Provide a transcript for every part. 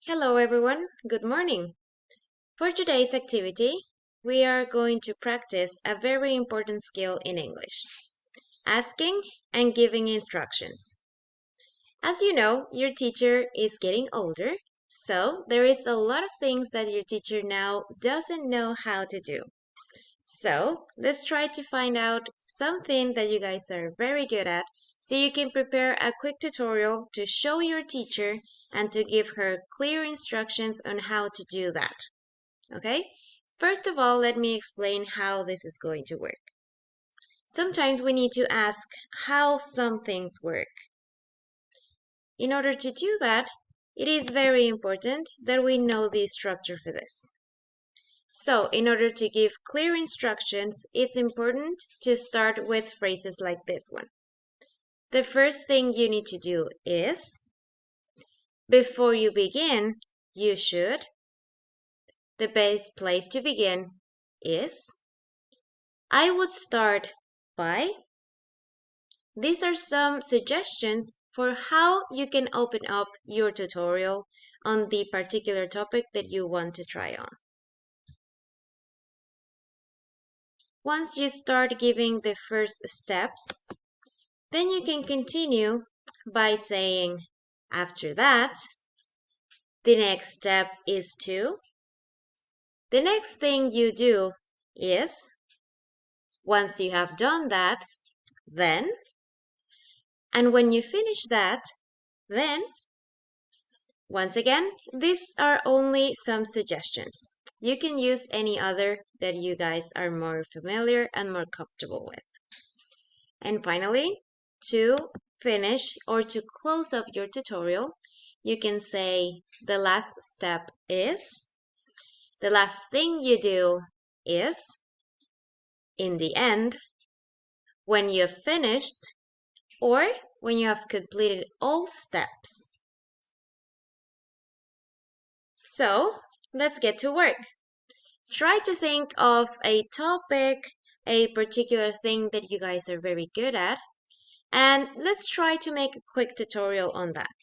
Hello everyone, good morning. For today's activity, we are going to practice a very important skill in English, asking and giving instructions. As you know, your teacher is getting older, so there is a lot of things that your teacher now doesn't know how to do. So let's try to find out something that you guys are very good at so you can prepare a quick tutorial to show your teacher and to give her clear instructions on how to do that. Okay? First of all, let me explain how this is going to work. Sometimes we need to ask how some things work. In order to do that, it is very important that we know the structure for this. So, in order to give clear instructions, it's important to start with phrases like this one. The first thing you need to do is, before you begin, you should. The best place to begin is, I would start by. These are some suggestions for how you can open up your tutorial on the particular topic that you want to try on. Once you start giving the first steps, then you can continue by saying, after that, the next step is to. The next thing you do is, once you have done that, then, and when you finish that, then. Once again, these are only some suggestions. You can use any other that you guys are more familiar and more comfortable with. And finally, to finish or to close up your tutorial, you can say the last step is, the last thing you do is, in the end, when you've finished, or when you have completed all steps. So, let's get to work. Try to think of a topic, a particular thing that you guys are very good at, and let's try to make a quick tutorial on that.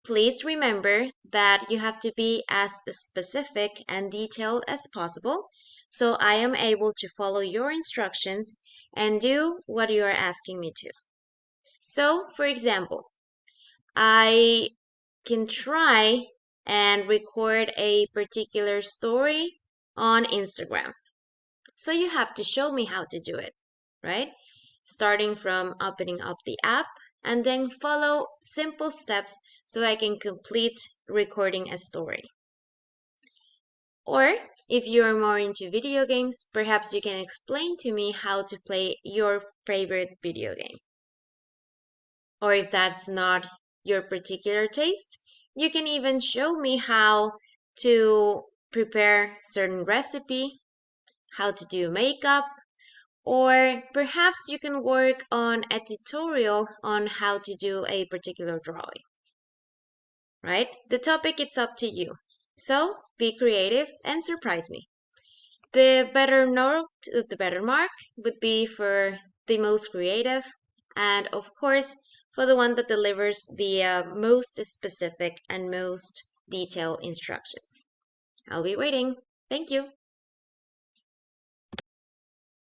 Please remember that you have to be as specific and detailed as possible, so I am able to follow your instructions and do what you are asking me to. So, for example, I can try and record a particular story on Instagram. So you have to show me how to do it, right? Starting from opening up the app and then follow simple steps so I can complete recording a story. Or if you're more into video games, perhaps you can explain to me how to play your favorite video game. Or if that's not your particular taste, you can even show me how to prepare certain recipe, how to do makeup, or perhaps you can work on a tutorial on how to do a particular drawing. Right? The topic, it's up to you. So be creative and surprise me. The better mark would be for the most creative, and of course, for the one that delivers the most specific and most detailed instructions. I'll be waiting. Thank you.